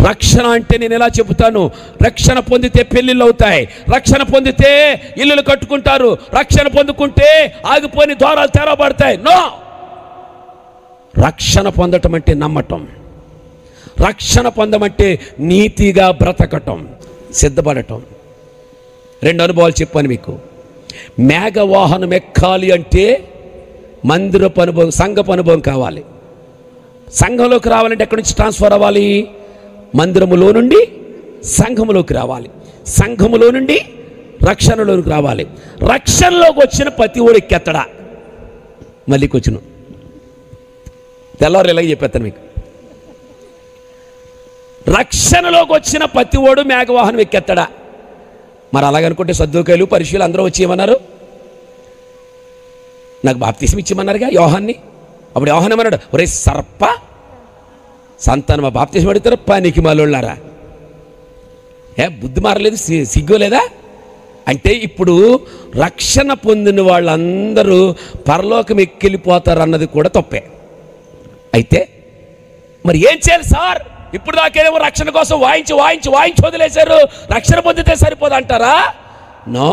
రక్షణ అంటే నేను ఎలా చెబుతాను, రక్షణ పొందితే పెళ్ళిళ్ళు అవుతాయి, రక్షణ పొందితే ఇల్లులు కట్టుకుంటారు, రక్షణ పొందుకుంటే ఆగిపోయిన ద్వారాలు తెరవబడతాయి. నో, రక్షణ పొందటం అంటే నమ్మటం, రక్షణ పొందమంటే నీతిగా బ్రతకటం, సిద్ధపడటం. 2 అనుభవాలు చెప్పాను మీకు. మేఘవాహనం ఎక్కాలి అంటే మందిరపు అనుభవం, సంఘపు అనుభవం కావాలి. సంఘంలోకి రావాలంటే ఎక్కడి నుంచి ట్రాన్స్ఫర్ అవ్వాలి? మందిరములో నుండి సంఘములోకి రావాలి, సంఘములో నుండి రక్షణలోకి రావాలి. రక్షణలోకి వచ్చిన ప్రతి ఓడు ఎక్కెత్తడా? మళ్ళీ కూర్చును తెల్లవారు ఇలాగే చెప్పేస్తాను మీకు. రక్షణలోకి వచ్చిన ప్రతి ఓడు మేఘవాహనం ఎక్కెత్తడా? మరి అలాగనుకుంటే సద్దూకాయలు పరిశీలు అందరూ వచ్చి ఏమన్నారు? నాకు బాప్తిసం ఇచ్చిమన్నారుగా యోహాన్ని. అప్పుడు యోహాన్ ఏమన్నాడు? ఒరే సర్ప సంతానమా బాప్తిసం అడుగుతారు పనికి మాలోళ్ళారా? బుద్ధి మారలేదు, సిగ్గు లేదా? అంటే ఇప్పుడు రక్షణ పొందిన వాళ్ళందరూ పరలోకం ఎక్కివెళ్ళిపోతారు అన్నది కూడా తప్పే. అయితే మరి ఏం చేయాలి సార్? ఇప్పుడు దాకేమో రక్షణ కోసం వాయించి వదిలేశారు, రక్షణ పొందితే సరిపోదు అంటారా? నో,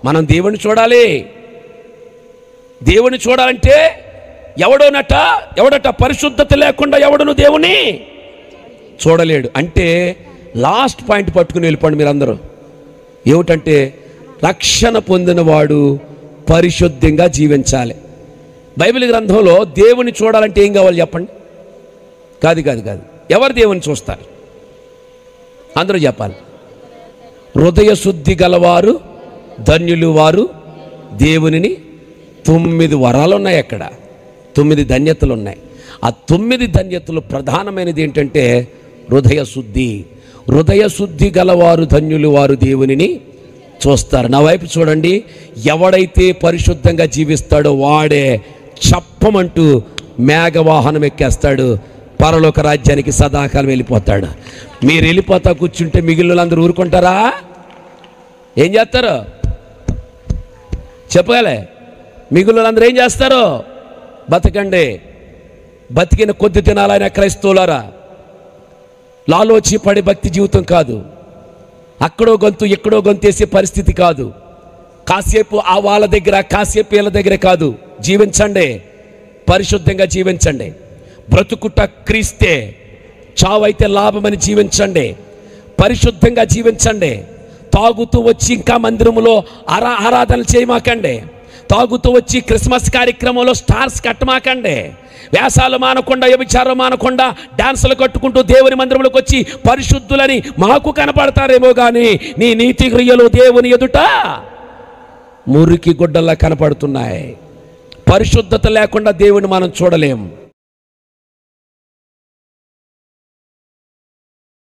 మనం దేవుణ్ణి చూడాలి. దేవుని చూడాలంటే ఎవడట పరిశుద్ధత లేకుండా ఎవడును దేవుని చూడలేడు. అంటే లాస్ట్ పాయింట్ పట్టుకుని వెళ్ళిపోండి మీరందరూ. ఏమిటంటే రక్షణ పొందిన వాడు పరిశుద్ధంగా జీవించాలి. బైబిల్ గ్రంథంలో దేవుని చూడాలంటే ఏం కావాలి చెప్పండి? కాదు. ఎవరు దేవుని చూస్తారు? అందరూ చెప్పాలి. హృదయ శుద్ధి గలవారు ధన్యులు వారు దేవునిని. 9 వరాలు ఉన్నాయి అక్కడ, 9 ధన్యతలు ఉన్నాయి. ఆ 9 ధన్యతలు ప్రధానమైనది ఏంటంటే హృదయ శుద్ధి. హృదయ శుద్ధి గలవారు ధన్యులు వారు దేవునిని చూస్తారు. నా వైపు చూడండి. ఎవడైతే పరిశుద్ధంగా జీవిస్తాడో వాడే చప్పమంటూ మేఘవాహనం ఎక్కేస్తాడు, పరలోక రాజ్యానికి సదాకాలం వెళ్ళిపోతాడు. మీరు వెళ్ళిపోతా కూర్చుంటే మిగిలిన అందరూ ఊరుకుంటారా? ఏం చేస్తారు చెప్పగలే? మిగిలిన అందరూ ఏం చేస్తారు? బతకండి. బతికిన కొద్ది దినాలైన క్రైస్తవులారా, లాలోచి పడే భక్తి జీవితం కాదు, అక్కడో గొంతు ఎక్కడో గొంతేసే పరిస్థితి కాదు, కాసేపు ఆ వాళ్ళ దగ్గర కాసేపు వీళ్ళ దగ్గర కాదు. జీవించండి, పరిశుద్ధంగా జీవించండి. బ్రతుకుట క్రీస్తే, చావైతే లాభమని జీవించండి. పరిశుద్ధంగా జీవించండి. తాగుతూ వచ్చి ఇంకా మందిరములో ఆరాధనలు చేయమాకండి. తాగుతూ వచ్చి క్రిస్మస్ కార్యక్రమంలో స్టార్స్ కట్టమాకండి. వ్యాసాలు మానకుండా, వ్యభిచారం మానకుండా డాన్సులు కట్టుకుంటూ దేవుని మందిరంలోకి వచ్చి పరిశుద్ధులని మాకు కనపడతారేమో కానీ నీ నీతి క్రియలు దేవుని ఎదుట మురికి గుడ్డల్లా కనపడుతున్నాయి. పరిశుద్ధత లేకుండా దేవుని మనం చూడలేం.